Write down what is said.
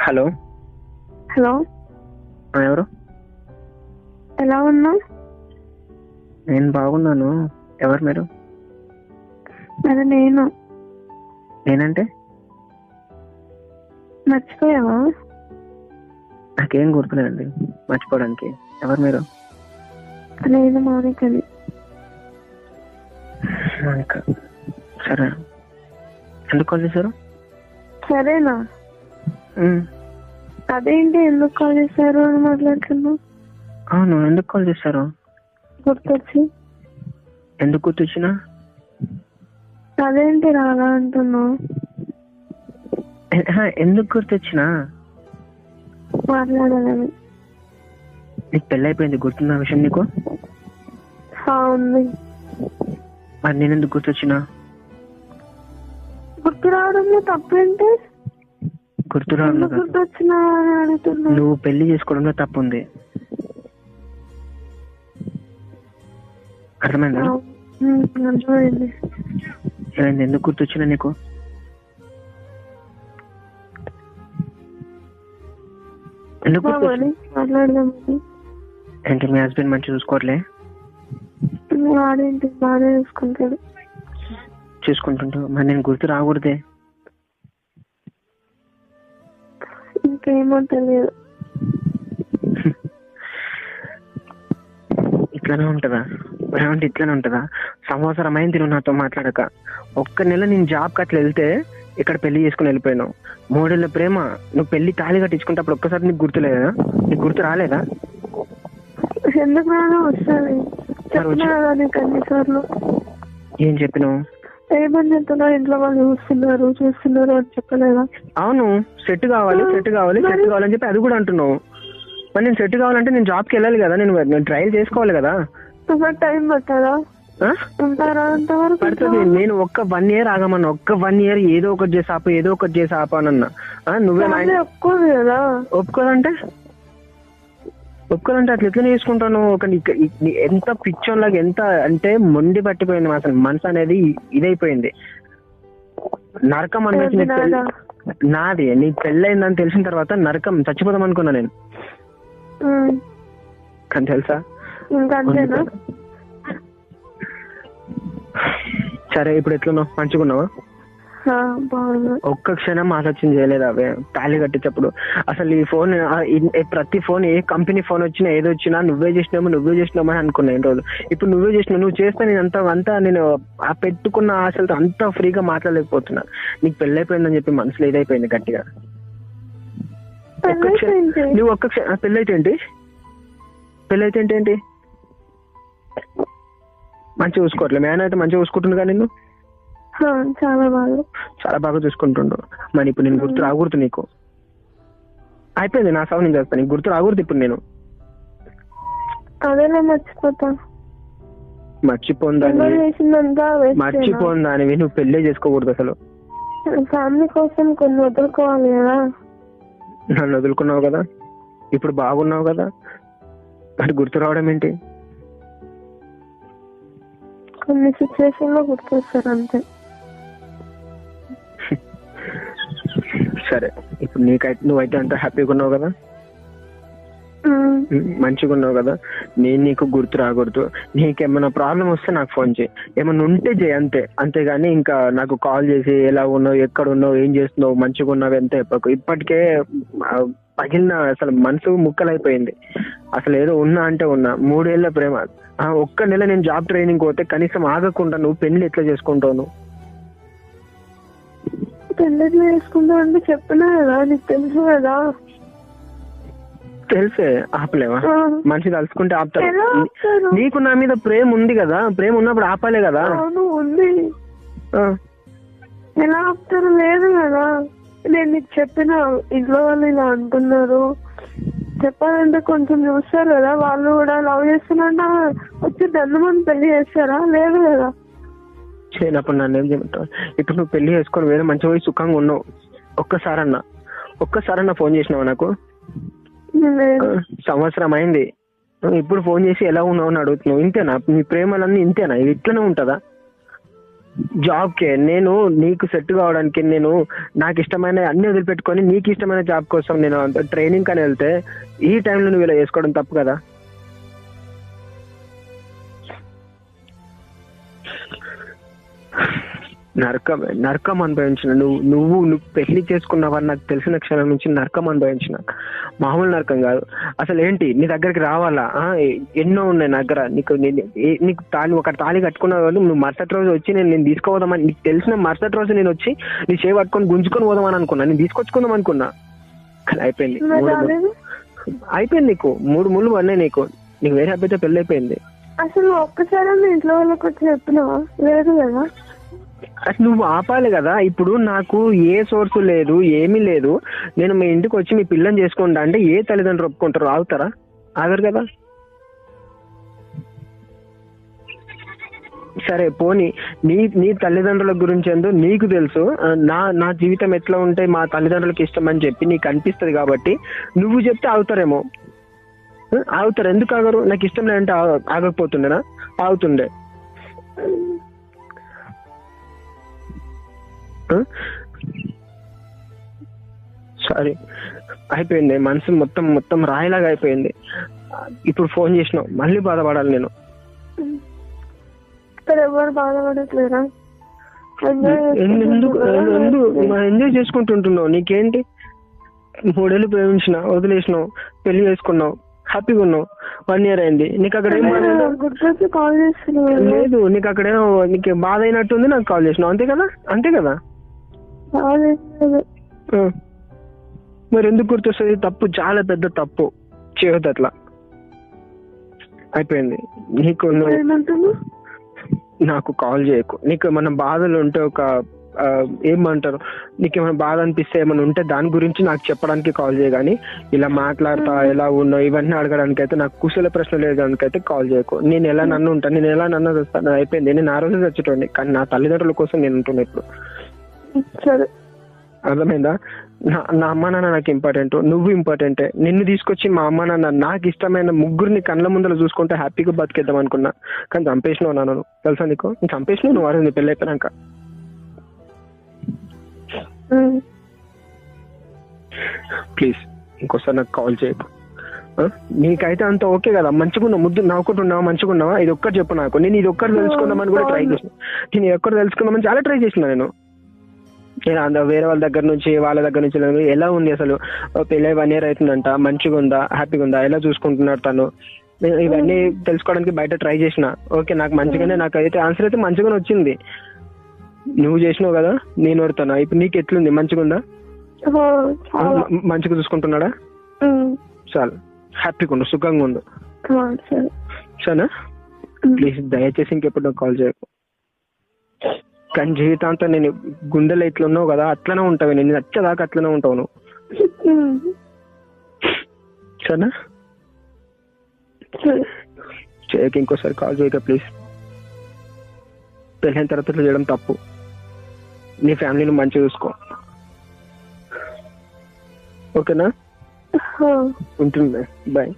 Hello hello, ఎవరు? ఎలా ఉన్నావు? నేను బాగున్నాను. ఎవరు మీరు? అది నేను. నేనంటే మర్చిపోయావా? నాకేం గుర్తులేదండి మర్చిపోవడానికి. ఎవరు మీరు? నేను మౌనికని. మౌనిక. సరే, ఎందుకు కాల్ చేశారు? సరేనా? అదేంటి ఎందుకు కాల్ చేశారు అని మాట్లాడుతున్నావు? అవును, ఎందుకు కాల్ చేశారు? గుర్తొచ్చి. ఎందుకు గుర్తొచ్చినా? అదేంటి రాలా అంటున్నావు? ఎందుకు గుర్తొచ్చినా? మాట్లాడాలని. నీకు పెళ్ళి అయిపోయింది, గుర్తున్న విషయం నీకు? ఉంది. మరి నేను ఎందుకు గుర్తొచ్చినా? గుర్తు రావడంలో తప్పేంటి? గుర్తు రావడం గుర్తొచ్చినా అడుగుతున్నా. నువ్వు పెళ్లి చేసుకోవడంలో తప్పు ఉంది. అర్థమైందా? అర్థమైంది. ఏమైంది? ఎందుకు గుర్తొచ్చినా నీకు? ఎందుకు మాట్లాడదాం. ఏంటి, మీ హస్బెండ్ మంచి చూసుకోవట్లే? వాడేంటి బాగా చూసుకుంటాడు. చూసుకుంటుంటా. మరి నేను గుర్తు రాకూడదే? ఇంకేమో తెలియదు. ఇట్లానే ఉంటదా? ఏమంటే ఇట్లానే ఉంటదా? సంవత్సరం అయింది నువ్వు నాతో మాట్లాడక. ఒక్క నెల నేను జాబ్కి అట్లా వెళ్తే ఇక్కడ పెళ్లి చేసుకుని వెళ్ళిపోయినావు. 3 ఏళ్ళ ప్రేమ. నువ్వు పెళ్లి తాళి కట్టించుకుంటే అప్పుడు ఒక్కసారి నీకు గుర్తులేదా? నీకు గుర్తు రాలేదా? ఎందుకు రాదా? వస్తుంది. చెప్పినా కదా నీకు అన్నిసార్లు. ఏం చెప్పినావు? ఏమని చెప్తున్నా? ఇంట్లో వాళ్ళు చూస్తున్నారు అని చెప్పలేదా? అవును, సెట్ కావాలి సెట్ కావాలని చెప్పి అది కూడా అంటున్నావు. మరి నేను సెట్ కావాలంటే నేను జాబ్కి వెళ్ళాలి కదా, నేను ట్రయల్ చేసుకోవాలి కదా. టైం పట్టదా? పడుతుంది. నేను ఒక్క 1 year ఆగమన్నా. ఒక్క 1 year ఏదో ఒకటి చేసి ఆపానన్నా. నువ్వే ఒప్పుకోదు కదా. ఒప్పుకోదంటే అట్లా ఎట్లా చేసుకుంటాను? ఎంత పిచ్చోన్లాగా, ఎంత అంటే మొండి పట్టిపోయింది అసలు. మనసు అనేది ఇదైపోయింది. నరకం అన్నది నాది. నీ పెళ్ళయిందని తెలిసిన తర్వాత నరకం, చచ్చిపోదాం అనుకున్నా నేను. కానీ తెలుసా? సరే, ఇప్పుడు ఎట్లున్నావు? మంచిగున్నావా? ఒక్క క్షణం ఆలోచన చేయలేదు అవే తాళి కట్టించప్పుడు? అసలు ఈ ఫోన్, ప్రతి ఫోన్, ఏ కంపెనీ ఫోన్ వచ్చినా ఏదో వచ్చినా నువ్వే చేసినావు అని అనుకున్నా ఎన్ని రోజులు. ఇప్పుడు నువ్వే చేసినావు. నువ్వు చేస్తే నేను అంతా నేను ఆ పెట్టుకున్న ఆశలతో అంతా ఫ్రీగా మాట్లాడలేకపోతున్నా. నీకు పెళ్ళైపోయిందని చెప్పి మనసులో ఇదైపోయింది గట్టిగా. నువ్వు ఒక్క క్షణం పెళ్ళైతే ఏంటి? మంచిగా చూసుకోవట్లే? మ్యాన్ అయితే మంచిగా చూసుకుంటుంది కానీ నిన్ను చాలా బాగా చూసుకుంటుండు. మరి ఇప్పుడు నేను గుర్తు రాకూడదు నీకు? అయిపోయింది నా సాగు, నేను చేస్తాను. నీకు గుర్తు రాకూడదు ఇప్పుడు నేను. మర్చిపోందానివి నువ్వు పెళ్ళే చేసుకోకూడదు అసలు. ఫ్యామిలీ కోసం కొన్ని వదులుకోవాలి కదా. నన్ను వదులుకున్నావు కదా, ఇప్పుడు బాగున్నావు కదా, మరి గుర్తు రావడం ఏంటి? కొన్ని సిచ్యువేషన్ లో గుర్తొస్తారు అంతే. సరే, ఇప్పుడు నువ్వైతే అంత హ్యాపీగా ఉన్నావు కదా, మంచిగా ఉన్నావు కదా. నేను నీకు గుర్తు రాకూడదు. నీకేమైనా ప్రాబ్లం వస్తే నాకు ఫోన్ చేయి, ఏమన్నా ఉంటే చేయి అంతే. అంతేగాని ఇంకా నాకు కాల్ చేసి ఎలా ఉన్నావు, ఎక్కడ ఉన్నావు, ఏం చేస్తున్నావు, మంచిగా ఉన్నావు ఎంత చెప్పకు. ఇప్పటికే పగిలిన అసలు మనసు ముక్కలైపోయింది. అసలు ఏదో ఉన్నా అంటే ఉన్నా. 3 ఏళ్ళ ప్రేమ. ఒక్క నెల నేను జాబ్ ట్రైనింగ్ పోతే కనీసం ఆగకుండా నువ్వు పెళ్లి ఎట్లా చేసుకుంటావు? పెళ్లి చేసుకుంటావు అంటే చెప్పినా కదా, నీకు తెలుసు కదా. తెలిసే ఆపలేవా? మనిషి తలుచుకుంటే ఆపుతారు. నీకు నా మీద ప్రేమ ఉంది కదా, ప్రేమ ఉన్నప్పుడు ఆపాలే కదా. ఉంది. ఎలా ఆపుతారు? లేదు కదా. నేను నీకు చెప్పిన ఇంట్లో వాళ్ళు ఇలా అంటున్నారు చెప్పాలంటే కొంచెం చూస్తారు కదా. వాళ్ళు కూడా లవ్ చేస్తున్నా వచ్చి దండమని పెళ్లి చేస్తారా? లేదు కదా. చేయనప్పుడు నన్ను ఏం చేయమంటావు? ఇప్పుడు నువ్వు పెళ్లి చేసుకొని వేరే మంచి పోయి సుఖంగా ఉన్నావు. ఒక్కసారన్నా ఫోన్ చేసినావా నాకు? సంవత్సరం అయింది. ఇప్పుడు ఫోన్ చేసి ఎలా ఉన్నావు అని అడుగుతున్నావు. ఇంతేనా? మీ ప్రేమలన్నీ ఇంతేనా? ఇది ఇట్లనే ఉంటుందా? జాబ్కే నేను నీకు సెట్ కావడానికి నేను నాకు ఇష్టమైన అన్ని వదిలిపెట్టుకొని నీకు ఇష్టమైన జాబ్ కోసం నేను ట్రైనింగ్ అని వెళ్తే ఈ టైంలో నువ్వు ఇలా చేసుకోవడం తప్పు కదా. నరకం అనుభవించిన నువ్వు పెళ్లి చేసుకున్నావని నాకు తెలిసిన క్షణం నుంచి నరకం అనుభవించిన. మామూలు నరకం కాదు అసలు. ఏంటి నీ దగ్గరికి రావాలా? ఎన్నో ఉన్నాయి నా దగ్గర. నీకు ఒక తాళి కట్టుకున్నావు, నువ్వు మరుసటి రోజు వచ్చి నేను తీసుకోవదామని నీకు తెలిసిన మరుసటి రోజు నేను వచ్చి నీ చేయి పట్టుకొని గుంజుకొని పోదామని అనుకున్నా, నేను తీసుకొచ్చుకుందాం అనుకున్నా. కానీ అయిపోయింది. అయిపోయింది నీకు 3 ముళ్ళు పడినాయి. నీకు వేరే అబ్బాయితో పెళ్లి అయిపోయింది. అసలు ఒక్కసారి ఇంట్లో వాళ్ళకి వచ్చి చెప్పినావా? లేదు కదా. అసలు నువ్వు ఆపాలి కదా. ఇప్పుడు నాకు ఏ సోర్సు లేదు, ఏమీ లేదు. నేను మీ ఇంటికి వచ్చి మీ పిల్లని చేసుకుంటా అంటే ఏ తల్లిదండ్రులు ఒప్పుకుంటారు? ఆగుతారా? ఆగరు కదా. సరే పోనీ నీ తల్లిదండ్రుల గురించి ఏందో నీకు తెలుసు. నా జీవితం ఎట్లా ఉంటే మా తల్లిదండ్రులకి ఇష్టం అని చెప్పి నీకు అనిపిస్తుంది కాబట్టి నువ్వు చెప్తే ఆగుతారేమో. ఆగుతారు. ఎందుకు ఆగరు? నాకు ఇష్టం లేదంటే ఆగకపోతుండేనా? ఆగుతుండే. సారీ, అయిపోయింది. మనసు మొత్తం రాయిలాగా అయిపోయింది. ఇప్పుడు ఫోన్ చేసినావు, మళ్ళీ బాధపడాలి నేను. ఎవరు బాధపడట్లేరా? ఎందుకు ఎంజాయ్ చేసుకుంటుంటున్నావు? నీకేంటి? 3 ఏళ్ళు ప్రేమించిన, వదిలేసినావు, పెళ్లి చేసుకున్నావు, హ్యాపీగా ఉన్నావు. 1 ఇయర్ అయింది. నీకు అక్కడ ఏం లేదు. నీకు అక్కడ నీకు బాధ అయినట్టుంది, నాకు కాల్ చేసినావు. అంతే కదా. మరి ఎందుకు గుర్తొస్తుంది? తప్పు, చాలా పెద్ద తప్పు. చేయొద్దు అట్లా. అయిపోయింది. నాకు కాల్ చేయకు. నీకు ఏమైనా బాధలు ఉంటే ఏమంటారు, నీకు ఏమైనా బాధ అనిపిస్తే ఏమైనా ఉంటే దాని గురించి నాకు చెప్పడానికి కాల్ చేయ. కానీ ఇలా మాట్లాడతా ఎలా ఉన్నావు ఇవన్నీ అడగడానికి అయితే, నాకు కుశల ప్రశ్న లేదానికైతే కాల్ చేయకు. నేను ఎలా నన్ను ఉంటాను, నేను ఎలా నన్ను వస్తాను. అయిపోయింది. నేను ఆ రోజు చచ్చేటోండి, కానీ నా తల్లిదండ్రుల కోసం నేను ఉంటున్నా ఇప్పుడు. అర్థమైందా? నా అమ్మ నాన్న నాకు ఇంపార్టెంట్, నువ్వు ఇంపార్టెంటే. నిన్ను తీసుకొచ్చి మా అమ్మ నాన్న నాకు ఇష్టమైన ముగ్గురిని కళ్ళ ముందర చూసుకుంటే హ్యాపీగా బతికేద్దాం అనుకున్నా. కానీ చంపేసినావు నాన్న. తెలుసా నీకు? చంపేసినావు నువ్వు. వాడు పెళ్ళి అయిపోయినాక. ప్లీజ్ ఇంకోసారి నాకు కాల్ చేయకు. నీకైతే అంత ఓకే కదా? మంచిగా ముద్దు నవ్వుకుంటున్నావా? మంచిగా ఉన్నావా? ఇది ఒక్కటి చెప్పు నాకు. నేను ఇది ఒక్కటి తెలుసుకుందామని కూడా ట్రై చేసిన. నేను ఒక్కటి తెలుసుకుందామని చాలా ట్రై చేసిన. నేను వేరే వాళ్ళ దగ్గర నుంచి ఎలా ఉంది అసలు, పెళ్ళి 1 ఇయర్ అవుతుందంట, మంచిగా ఉందా, హ్యాపీగా ఉందా, ఎలా చూసుకుంటున్నాడు తను, ఇవన్నీ తెలుసుకోవడానికి బయట ట్రై చేసిన. ఓకే, నాకు మంచిగానే, నాకైతే ఆన్సర్ అయితే మంచిగానే వచ్చింది. నువ్వు చేసినావు కదా, నేను వడతాను. ఇప్పుడు నీకు ఎట్లుంది? మంచిగా ఉందా? మంచిగా చూసుకుంటున్నాడా? చాలు, హ్యాపీగా ఉండు, సుఖంగా ఉండు. సరేనా? ప్లీజ్ దయచేసి ఇంకెప్పుడు కాల్ చేయకు. కానీ జీవితాంతం నేను గుండెలో ఇట్లా ఉన్నావు కదా, అట్లనే ఉంటావు. నేను నచ్చదాకా అట్లనే ఉంటావు నువ్వు. సరేనా? చేయక, ఇంకోసారి కాల్ చేయక ప్లీజ్. పెళ్ళైన తర్వాత ఇట్లా చేయడం తప్పు. నీ ఫ్యామిలీని మంచిగా చూసుకో. ఓకేనా? ఉంటుంది. బాయ్.